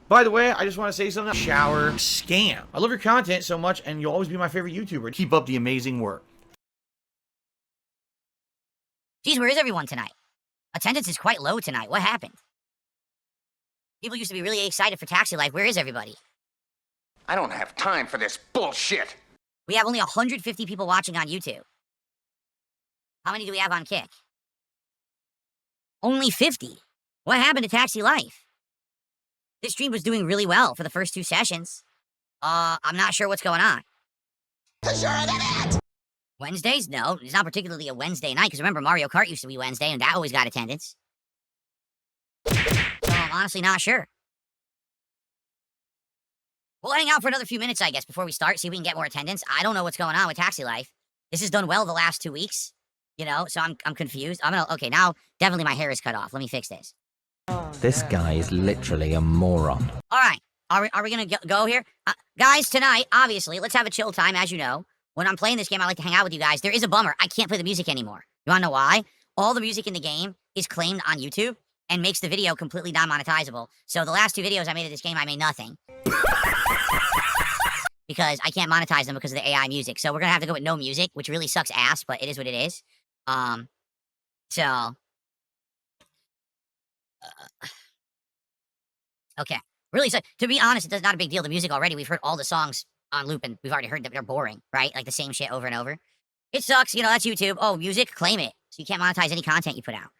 By the way, I just want to say something. Shower scam. I love your content so much, and you'll always be my favorite YouTuber. Keep up the amazing work. Geez, where is everyone tonight? Attendance is quite low tonight. What happened? People used to be really excited for Taxi Life. Where is everybody? I don't have time for this bullshit. We have only 150 people watching on YouTube. How many do we have on Kick? Only 50. What happened to Taxi Life? This stream was doing really well for the first 2 sessions. I'm not sure what's going on. Wednesdays? No, it's not particularly a Wednesday night, because remember, Mario Kart used to be Wednesday, and that always got attendance. So I'm honestly not sure. We'll hang out for another few minutes, I guess, before we start, see if we can get more attendance. I don't know what's going on with Taxi Life. This has done well the last 2 weeks, you know, so I'm confused. Okay, now definitely my hair is cut off. Let me fix this. This guy is literally a moron. All right, are we gonna go here? Guys, tonight, obviously, let's have a chill time, as you know. When I'm playing this game, I like to hang out with you guys. There is a bummer. I can't play the music anymore. You wanna know why? All the music in the game is claimed on YouTube and makes the video completely non-monetizable. So the last 2 videos I made of this game, I made nothing. Because I can't monetize them because of the AI music. So we're gonna have to go with no music, which really sucks ass, but it is what it is. Okay. Really, so to be honest, it's not a big deal. The music already, we've heard all the songs on loop, and we've already heard that they're boring, right? Like the same shit over and over. It sucks, you know, that's YouTube. Oh, music, claim it. So you can't monetize any content you put out.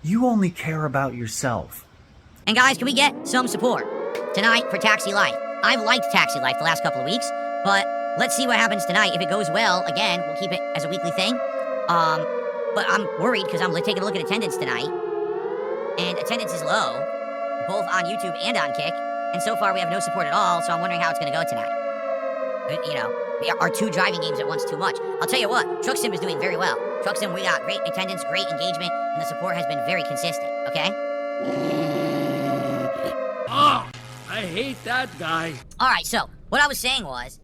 You only care about yourself. And guys, can we get some support tonight for Taxi Life? I've liked Taxi Life the last couple of weeks, but let's see what happens tonight. If it goes well, again, we'll keep it as a weekly thing. But I'm worried because I'm taking a look at attendance tonight, and attendance is low, both on YouTube and on Kick, and so far we have no support at all, so I'm wondering how it's going to go tonight. You know, are 2 driving games at once too much? I'll tell you what, Truck Sim is doing very well. Truck Sim, we got great attendance, great engagement, and the support has been very consistent, okay? Oh, I hate that guy. Alright, so, what I was saying was,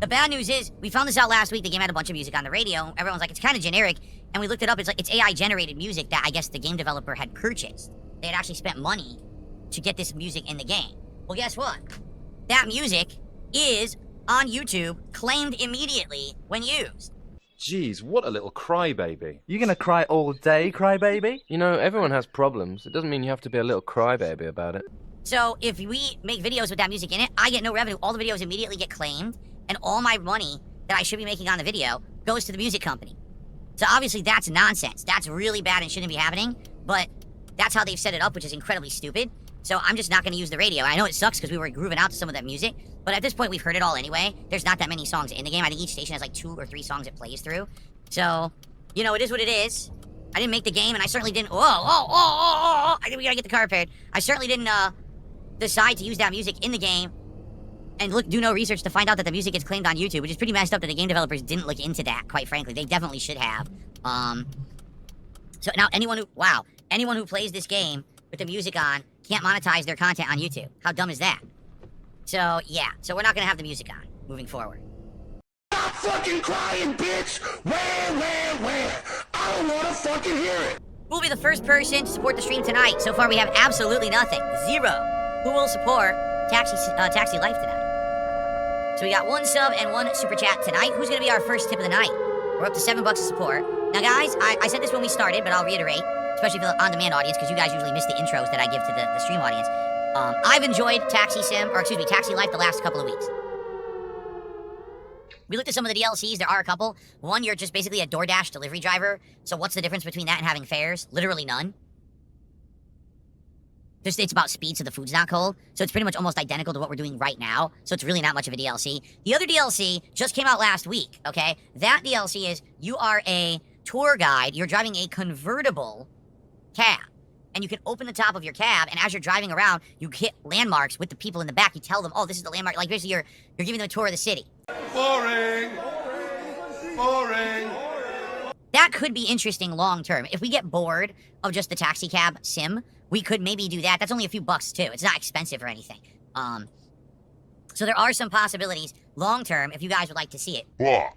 the bad news is, we found this out last week, the game had a bunch of music on the radio, everyone's like, it's kind of generic, and we looked it up, it's AI-generated music that I guess the game developer had purchased. They had actually spent money to get this music in the game. Well, guess what? That music is, on YouTube, claimed immediately when used. Jeez, what a little crybaby. You gonna cry all day, crybaby? You know, everyone has problems. It doesn't mean you have to be a little crybaby about it. So, if we make videos with that music in it, I get no revenue. All the videos immediately get claimed, and all my money that I should be making on the video goes to the music company. So obviously that's nonsense. That's really bad and shouldn't be happening, but that's how they've set it up, which is incredibly stupid. So I'm just not going to use the radio. I know it sucks because we were grooving out to some of that music, but at this point we've heard it all anyway. There's not that many songs in the game. I think each station has like 2 or 3 songs it plays through. So, you know, it is what it is. I didn't make the game, and I certainly didn't... We gotta get the car repaired. I certainly didn't decide to use that music in the game and do no research to find out that the music gets claimed on YouTube, which is pretty messed up that the game developers didn't look into that, quite frankly. They definitely should have. So now anyone who plays this game with the music on can't monetize their content on YouTube. How dumb is that? So, yeah. So we're not gonna have the music on moving forward. Stop fucking crying, bitch! Where? I don't wanna fucking hear it! Who will be the first person to support the stream tonight? So far we have absolutely nothing. 0. Who will support Taxi Life tonight? So we got 1 sub and 1 super chat tonight. Who's gonna be our first tip of the night? We're up to $7 of support. Now guys, I said this when we started, but I'll reiterate, especially for the on-demand audience, because you guys usually miss the intros that I give to the stream audience. I've enjoyed Taxi Life the last couple of weeks. We looked at some of the DLCs, there are a couple. One, you're just basically a DoorDash delivery driver. So what's the difference between that and having fares? Literally none. It's about speed, so the food's not cold. So it's pretty much almost identical to what we're doing right now. So it's really not much of a DLC. The other DLC just came out last week, okay? That DLC is, you are a tour guide. You're driving a convertible cab. And you can open the top of your cab, and as you're driving around, you hit landmarks with the people in the back. You tell them, oh, this is the landmark. Like, basically, you're giving them a tour of the city. Boring! That could be interesting long term. If we get bored of just the taxi cab sim, we could maybe do that. That's only a few bucks, too. It's not expensive or anything. So there are some possibilities long term if you guys would like to see it. Yeah.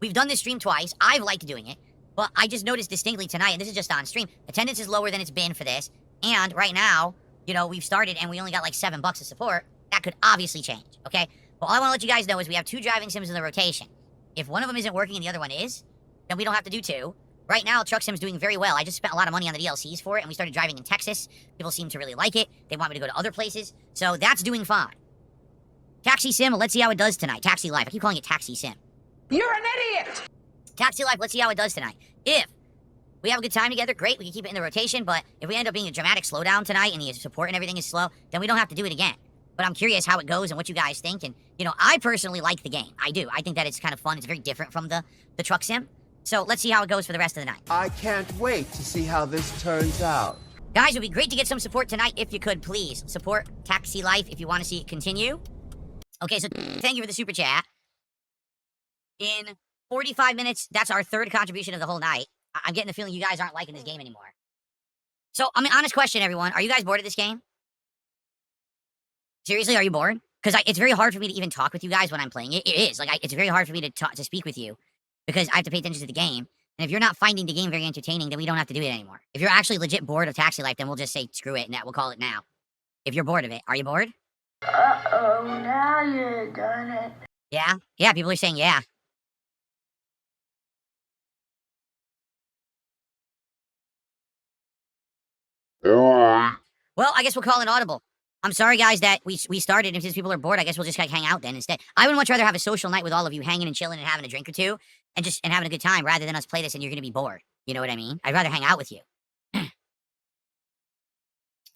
We've done this stream twice. I've liked doing it. But I just noticed distinctly tonight, and this is just on stream, attendance is lower than it's been for this. And right now, you know, we've started and we only got like $7 of support. That could obviously change, okay? But all I want to let you guys know is we have 2 driving sims in the rotation. If one of them isn't working and the other one is, then we don't have to do 2. Right now, Truck Sim's doing very well. I just spent a lot of money on the DLCs for it, and we started driving in Texas. People seem to really like it. They want me to go to other places. So that's doing fine. Taxi Sim, let's see how it does tonight. Taxi Life. I keep calling it Taxi Sim. You're an idiot! Taxi Life, let's see how it does tonight. If we have a good time together, great, we can keep it in the rotation, but if we end up being a dramatic slowdown tonight and the support and everything is slow, then we don't have to do it again. But I'm curious how it goes and what you guys think, and, you know, I personally like the game. I do. I think that it's kind of fun. It's very different from the Truck Sim. So let's see how it goes for the rest of the night. I can't wait to see how this turns out. Guys, it would be great to get some support tonight if you could, please. Support Taxi Life if you want to see it continue. Okay, so thank you for the super chat. In 45 minutes, that's our 3rd contribution of the whole night. I'm getting the feeling you guys aren't liking this game anymore. So, I mean, honest question, everyone. Are you guys bored of this game? Seriously, are you bored? Because it's very hard for me to even talk with you guys when I'm playing it. It is. Like, it's very hard for me to speak with you because I have to pay attention to the game. And if you're not finding the game very entertaining, then we don't have to do it anymore. If you're actually legit bored of Taxi Life, then we'll just say screw it and we'll call it now. If you're bored of it. Are you bored? Uh-oh, now you done it. Yeah? Yeah, people are saying yeah. Well, I guess we'll call it audible. I'm sorry, guys, that we started, and since people are bored, I guess we'll just like hang out then instead. I would much rather have a social night with all of you hanging and chilling and having a drink or 2 and having a good time rather than us play this and you're going to be bored. You know what I mean? I'd rather hang out with you.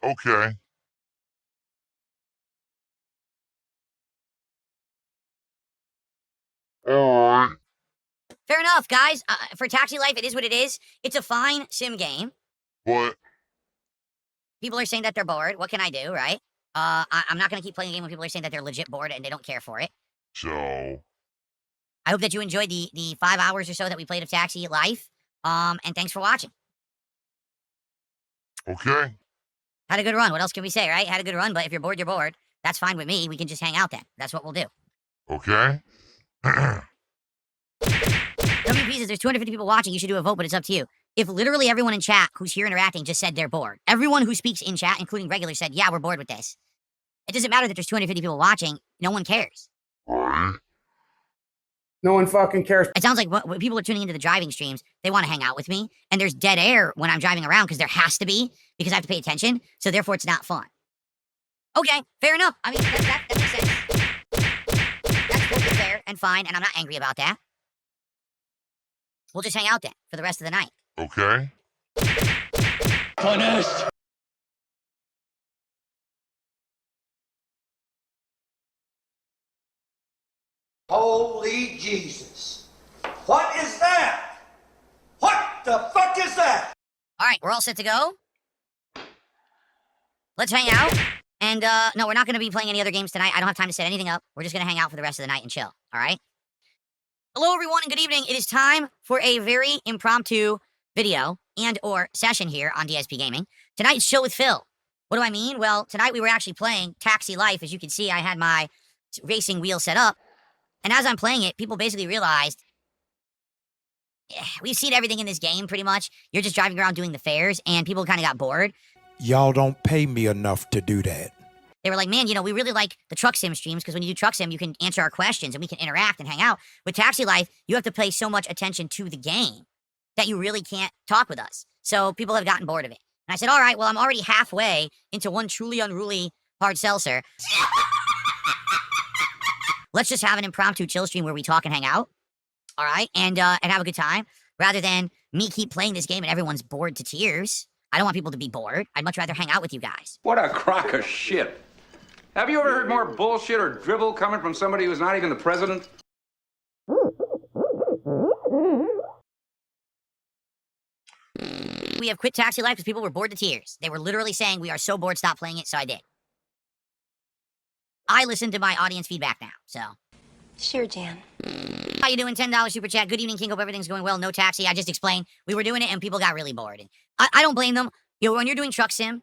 Okay. Alright. Fair enough, guys. For Taxi Life, it is what it is. It's a fine sim game. But People are saying that they're bored. What can I do, right? I'm not going to keep playing a game when people are saying that they're legit bored and they don't care for it. so I hope that you enjoyed the 5 hours or so that we played of Taxi Life. And thanks for watching. okay. Had a good run. What else can we say, right? Had a good run, but if you're bored, you're bored. That's fine with me. We can just hang out then. That's what we'll do. Okay. WP says there's 250 people watching. You should do a vote, but it's up to you. If literally everyone in chat who's here interacting just said they're bored, everyone who speaks in chat, including regulars, said, yeah, we're bored with this. It doesn't matter that there's 250 people watching. No one cares. Alright. No one fucking cares. It sounds like when people are tuning into the driving streams, they want to hang out with me, and there's dead air when I'm driving around because there has to be, because I have to pay attention, so therefore it's not fun. Okay, fair enough. I mean, that makes sense. That's totally fair and fine, and I'm not angry about that. We'll just hang out then for the rest of the night. Okay. Punished. Holy Jesus. What is that? What the fuck is that? All right, we're all set to go. Let's hang out. And, no, we're not going to be playing any other games tonight. I don't have time to set anything up. We're just going to hang out for the rest of the night and chill. All right? Hello, everyone, and good evening. It is time for a very impromptu video and or session here on DSP Gaming. Tonight's Chill with Phil. What do I mean? Well, tonight we were actually playing Taxi Life. As you can see, I had my racing wheel set up. And as I'm playing it, people basically realized, we've seen everything in this game, pretty much. You're just driving around doing the fairs, and people kind of got bored. Y'all don't pay me enough to do that. They were like, man, you know, we really like the Truck Sim streams because when you do Truck Sim, you can answer our questions and we can interact and hang out. With Taxi Life, you have to pay so much attention to the game that you really can't talk with us. So people have gotten bored of it. And I said, all right, well, I'm already halfway into one truly unruly hard seltzer. Let's just have an impromptu chill stream where we talk and hang out. All right, and have a good time. Rather than me keep playing this game and everyone's bored to tears. I don't want people to be bored. I'd much rather hang out with you guys. What a crock of shit. Have you ever heard more bullshit or drivel coming from somebody who's not even the president? We have quit Taxi Life because people were bored to tears. They were literally saying, we are so bored, stop playing it, so I did. I listen to my audience feedback now, so. Sure, Jan. How you doing? $10 super chat. Good evening, King. Hope everything's going well. No Taxi. I just explained. We were doing it and people got really bored. And I don't blame them. You know, when you're doing Truck Sim,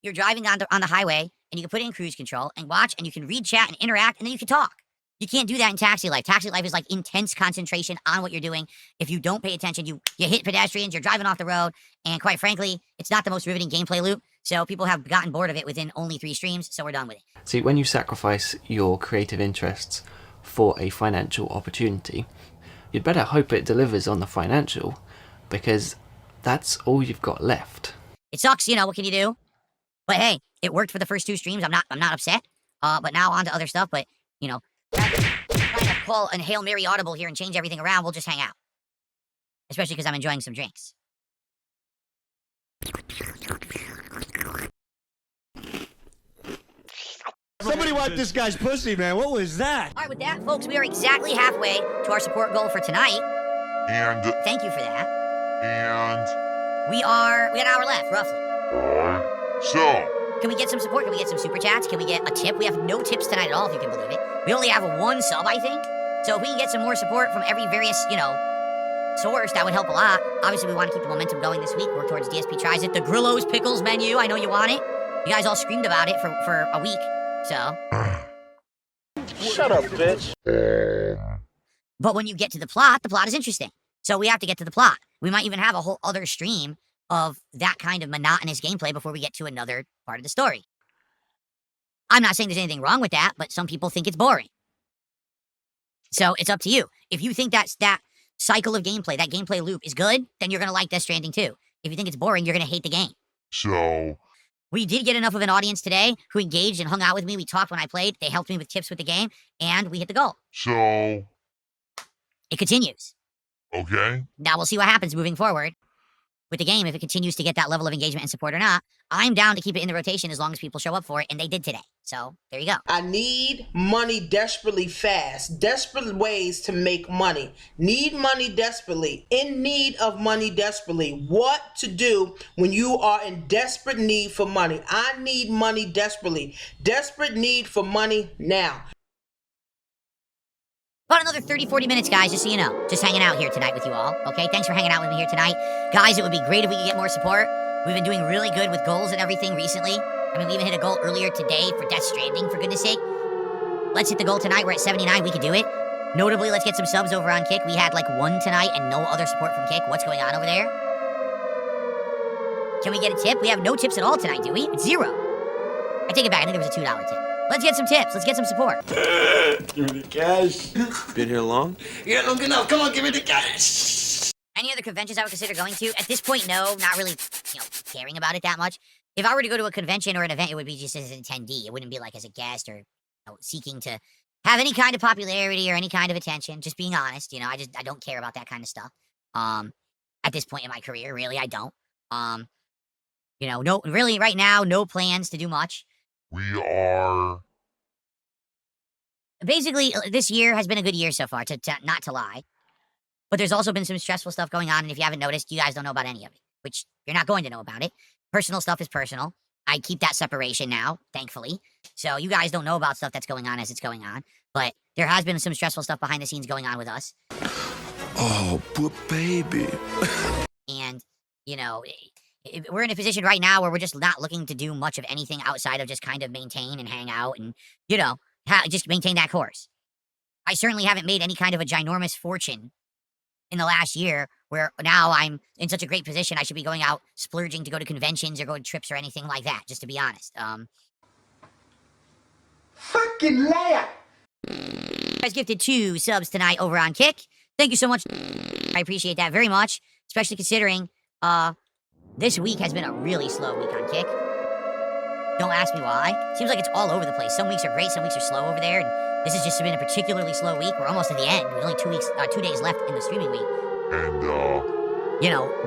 you're driving on the highway and you can put it in cruise control and watch and you can read chat and interact and then you can talk. You can't do that in Taxi Life. Taxi Life is like intense concentration on what you're doing. If you don't pay attention, you hit pedestrians, you're driving off the road, and quite frankly, it's not the most riveting gameplay loop, so people have gotten bored of it within only 3 streams, so we're done with it. See, when you sacrifice your creative interests for a financial opportunity, you'd better hope it delivers on the financial, because that's all you've got left. It sucks, you know, what can you do? But hey, it worked for the first 2 streams. I'm not upset. But now on to other stuff, but, you know, rather than trying to call an Hail Mary audible here and change everything around, we'll just hang out. Especially because I'm enjoying some drinks. Somebody wipe this guy's pussy, man. What was that? All right, with that, folks, we are exactly halfway to our support goal for tonight. And Thank you for that. and We got an hour left, roughly. so Can we get some support? Can we get some super chats? Can we get a tip? We have no tips tonight at all, if you can believe it. We only have 1 sub, I think. So if we can get some more support from every various, you know, source, that would help a lot. Obviously, we want to keep the momentum going this week. Work towards DSP Tries It. The Grillo's Pickles menu. I know you want it. You guys all screamed about it for a week. So. Shut up, bitch. But when you get to the plot is interesting. So we have to get to the plot. We might even have a whole other stream of that kind of monotonous gameplay before we get to another part of the story. I'm not saying there's anything wrong with that, but some people think it's boring. So it's up to you. If you think that cycle of gameplay, that gameplay loop is good, then you're going to like Death Stranding too. If you think it's boring, you're going to hate the game. so We did get enough of an audience today who engaged and hung out with me. We talked when I played. They helped me with tips with the game, and we hit the goal. so It continues. okay. Now we'll see what happens moving forward with the game, if it continues to get that level of engagement and support or not. I'm down to keep it in the rotation as long as people show up for it, and they did today. So there you go. I need money desperately fast. Desperate ways to make money. Need money desperately. In need of money desperately. What to do when you are in desperate need for money. I need money desperately. Desperate need for money now. About another 30-40 minutes, guys, just so you know. Just hanging out here tonight with you all, okay? Thanks for hanging out with me here tonight. Guys, it would be great if we could get more support. We've been doing really good with goals and everything recently. I mean, we even hit a goal earlier today for Death Stranding, for goodness sake. Let's hit the goal tonight. We're at 79. We can do it. Notably, let's get some subs over on Kick. We had like 1 tonight and no other support from Kick. What's going on over there? Can we get a tip? We have no tips at all tonight, do we? 0. I take it back. I think there was a $2 tip. Let's get some tips. Let's get some support. Give me the cash. Been here long? Yeah, long enough. Come on, give me the cash. Any other conventions I would consider going to? At this point, no. Not really, caring about it that much. If I were to go to a convention or an event, it would be just as an attendee. It wouldn't be like as a guest or seeking to have any kind of popularity or any kind of attention. Just being honest, I don't care about that kind of stuff. At this point in my career, really, I don't. No, really, right now, no plans to do much. We are Basically, this year has been a good year so far, not to lie. But there's also been some stressful stuff going on, and if you haven't noticed, you guys don't know about any of it, which you're not going to know about it. Personal stuff is personal. I keep that separation now, thankfully. So you guys don't know about stuff that's going on as it's going on. But there has been some stressful stuff behind the scenes going on with us. Oh, poor baby. And, we're in a position right now where we're just not looking to do much of anything outside of just kind of maintain and hang out and, just maintain that course. I certainly haven't made any kind of a ginormous fortune in the last year, where now I'm in such a great position I should be going out splurging to go to conventions or go to trips or anything like that, just to be honest. Fucking liar. You guys gifted 2 subs tonight over on Kick. Thank you so much. I appreciate that very much, especially considering this week has been a really slow week on Kick. Don't ask me why. Seems like it's all over the place. Some weeks are great, some weeks are slow over there, and this has just been a particularly slow week. We're almost at the end. We're only 2 days left in the streaming week. and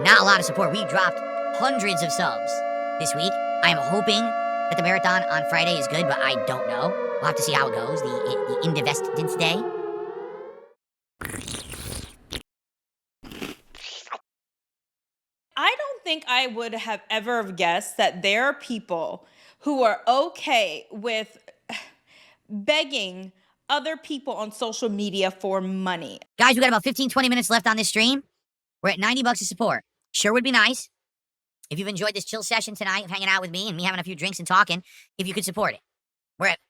Not a lot of support. We dropped hundreds of subs this week. I am hoping that the marathon on Friday is good, but I don't know. We'll have to see how it goes. The Indivestance Day. I don't think I would have ever guessed that there are people who are okay with begging other people on social media for money. Guys, we got about 15-20 minutes left on this stream. We're at $90 of support. Sure would be nice if you've enjoyed this chill session tonight of hanging out with me and me having a few drinks and talking, if you could support it. We're at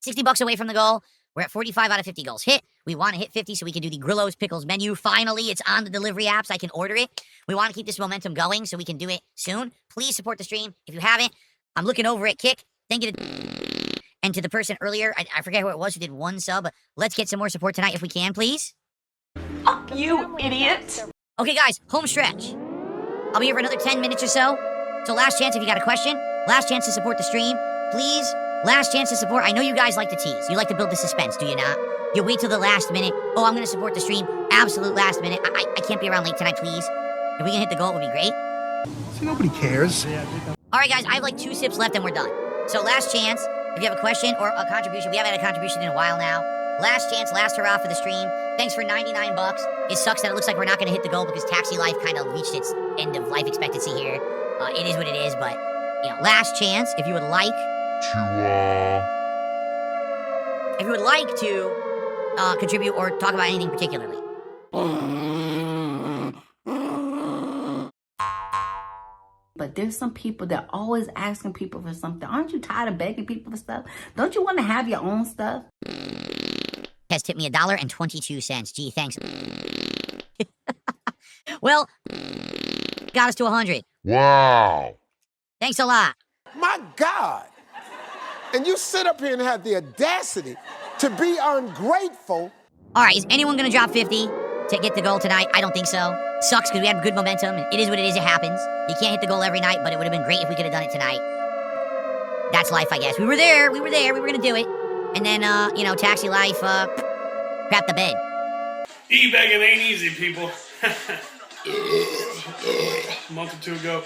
$60 away from the goal. We're at 45 out of 50 goals hit. We want to hit 50 so we can do the Grillo's Pickles menu. Finally, it's on the delivery apps. I can order it. We want to keep this momentum going so we can do it soon. Please support the stream. If you haven't, I'm looking over at Kick. Thank you to... And to the person earlier, I forget who it was who did 1 sub. Let's get some more support tonight if we can, please. Fuck you, idiot. Okay, guys, home stretch. I'll be here for another 10 minutes or so. So last chance if you got a question. Last chance to support the stream. Please, last chance to support. I know you guys like to tease. You like to build the suspense, do you not? You wait till the last minute. Oh, I'm going to support the stream. Absolute last minute. I can't be around late tonight, please. If we can hit the goal, it would be great. See, nobody cares. All right, guys, I have like 2 sips left and we're done. So last chance, if you have a question or a contribution. We haven't had a contribution in a while now. Last chance, last hurrah for the stream. Thanks for 99 bucks. It sucks that it looks like we're not going to hit the goal because Taxi Life kind of reached its end of life expectancy here. It is what it is, but, you know, last chance, if you would like to contribute or talk about anything particularly. But there's some people that are always asking people for something. Aren't you tired of begging people for stuff? Don't you want to have your own stuff? Has tipped me $1.22. Gee, thanks. Well, got us to 100. Wow. Thanks a lot. My God. And you sit up here and have the audacity to be ungrateful. All right, is anyone going to drop 50 to get the goal tonight? I don't think so. Sucks because we had good momentum. It is what it is. It happens. You can't hit the goal every night, but it would have been great if we could have done it tonight. That's life, I guess. We were there. We were going to do it. And then, you know, Taxi Life, crap the bed. E-begging ain't easy, people. A month or two ago.